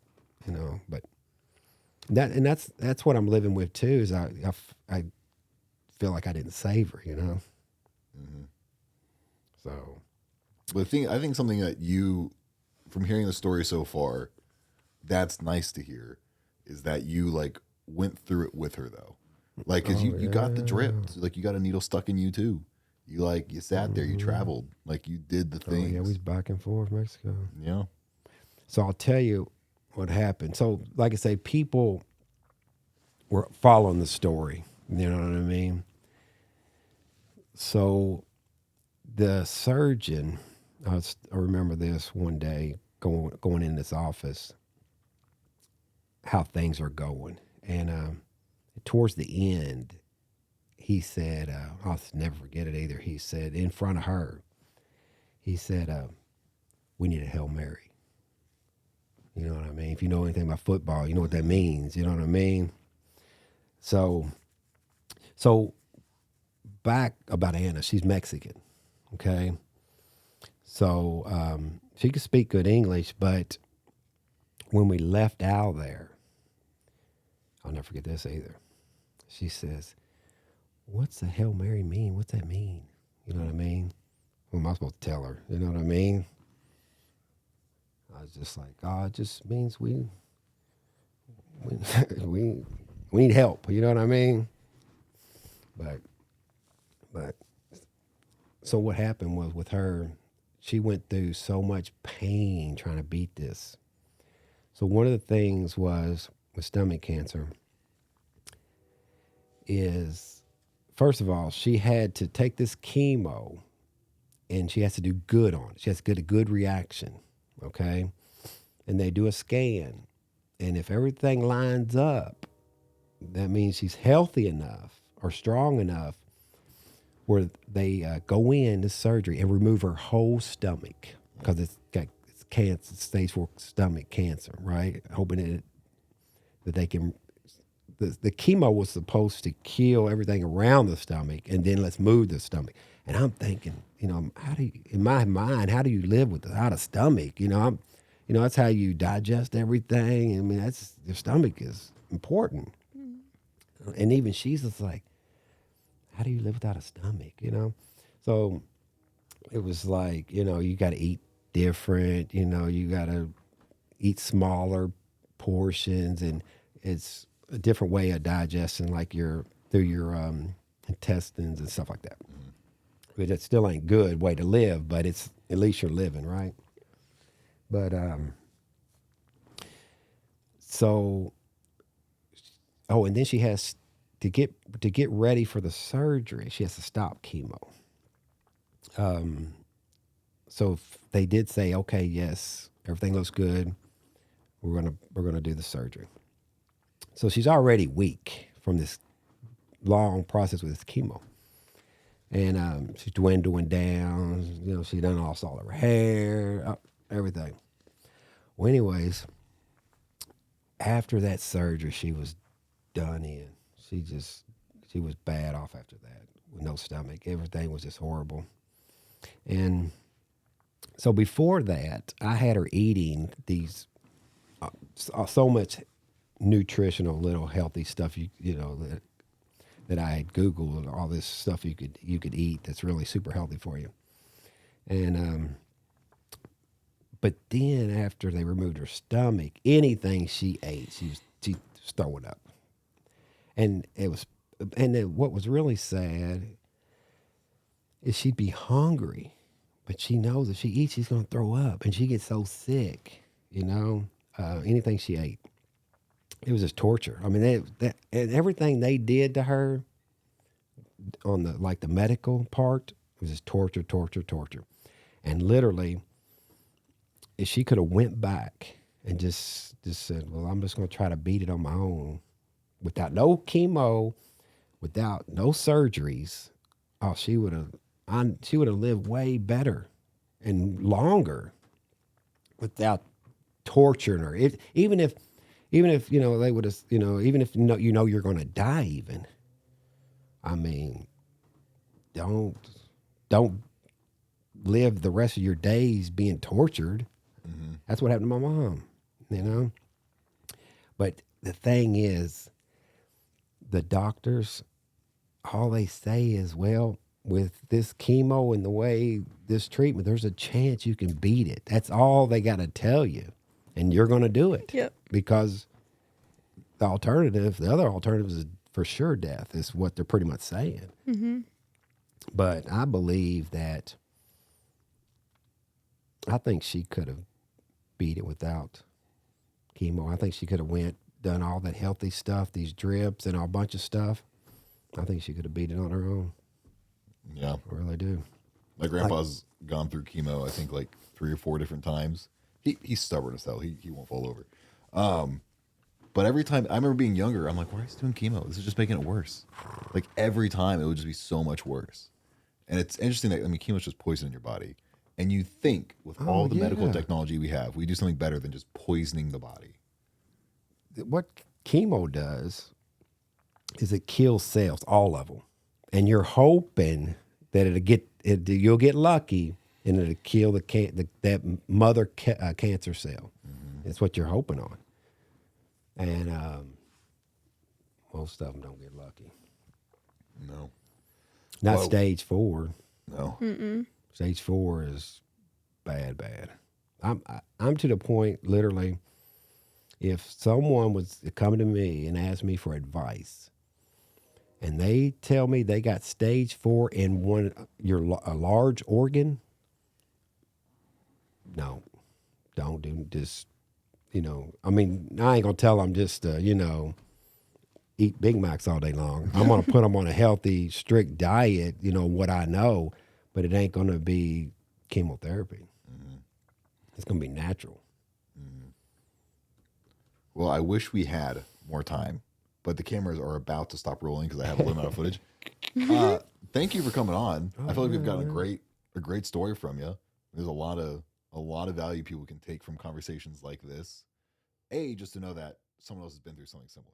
but that's what I'm living with too. Is I feel like I didn't save her. So. But I think something that from hearing the story so far, that's nice to hear, is that you like went through it with her though, like because you got the drip, like you got a needle stuck in you too. You sat there, you traveled, like you did the things. Oh yeah, we was back and forth Mexico. Yeah. So I'll tell you what happened. So like I say, people were following the story. You know what I mean? So the surgeon, I remember this one day going in this office, how things are going. And towards the end, he said, I'll never forget it either. He said, in front of her, he said, we need a Hail Mary. You know what I mean? If you know anything about football, you know what that means. You know what I mean? So back about Anna, she's Mexican, okay? So she could speak good English, but when we left out there, I'll never forget this either. She says, what's the Hail Mary mean? What's that mean? You know what I mean? What am I supposed to tell her? You know what I mean? I was just like, oh, it just means we need help. You know what I mean? But so what happened was with her, she went through so much pain trying to beat this. So one of the things was with stomach cancer is, first of all, she had to take this chemo and she has to do good on it. She has to get a good reaction, okay? And they do a scan. And if everything lines up, that means she's healthy enough or strong enough where they go in this surgery and remove her whole stomach because it's cancer, stage 4 stomach cancer, right? Hoping that they can. The chemo was supposed to kill everything around the stomach, and then let's move the stomach. And I'm thinking, how do you, in my mind, how do you live without a stomach? That's how you digest everything. I mean, your stomach is important. And even she's just like, how do you live without a stomach? So it was like, you got to eat different. You got to eat smaller portions, and it's a different way of digesting, like through your intestines and stuff like that. But it still ain't good way to live, but it's at least you're living, right? But so, and then she has to get ready for the surgery. She has to stop chemo. So they did say, okay, yes, everything looks good. We're gonna do the surgery. So she's already weak from this long process with this chemo. And she's dwindling down. She done lost all her hair, everything. Well, anyways, after that surgery, she was done in. She was bad off after that with no stomach. Everything was just horrible. And so before that, I had her eating these so much nutritional, little healthy stuff. That I had Googled, all this stuff you could eat that's really super healthy for you. And but then after they removed her stomach, anything she ate, she was throwing up. And what was really sad is she'd be hungry, but she knows if she eats, she's going to throw up, and she gets so sick. Anything she ate. It was just torture. I mean, and everything they did to her on the medical part was just torture. And literally, if she could have went back and just said, well, I'm just going to try to beat it on my own without no chemo, without no surgeries, she would have lived way better and longer without torturing her. Even if even if they would have, even if you're going to die, even. I mean, don't live the rest of your days being tortured. That's what happened to my mom. But the thing is, the doctors, all they say is, well, with this chemo and the way this treatment, there's a chance you can beat it. That's all they got to tell you. And you're going to do it. Yep. Because the other alternative is for sure death, is what they're pretty much saying. But I believe that I think she could have beat it without chemo. I think she could have done all that healthy stuff, these drips and a bunch of stuff. I think she could have beat it on her own. Yeah. I really do. My grandpa's gone through chemo, I think, like 3 or 4 different times. He's stubborn as hell. He won't fall over. But every time, I remember being younger, I'm like, why is he doing chemo? This is just making it worse. Like every time, it would just be so much worse. And it's interesting that, chemo is just poison in your body. And you think with all the medical technology we have, we do something better than just poisoning the body. What chemo does is it kills cells, all of them. And you're hoping that you'll get lucky and it'll kill that mother cancer cell. That's what you're hoping on. And most of them don't get lucky. No. Not stage 4. No. Stage 4 is bad. I'm to the point, literally, if someone was coming to me and asked me for advice, and they tell me they got stage 4 in a large organ, no, don't do just, I ain't gonna tell them just, eat Big Macs all day long. I'm gonna put them on a healthy, strict diet, what I know, but it ain't gonna be chemotherapy. It's gonna be natural. Well, I wish we had more time, but the cameras are about to stop rolling because I have a little amount of footage. Thank you for coming on. I feel like we've gotten a great story from you. There's a lot of value people can take from conversations like this. Just to know that someone else has been through something similar.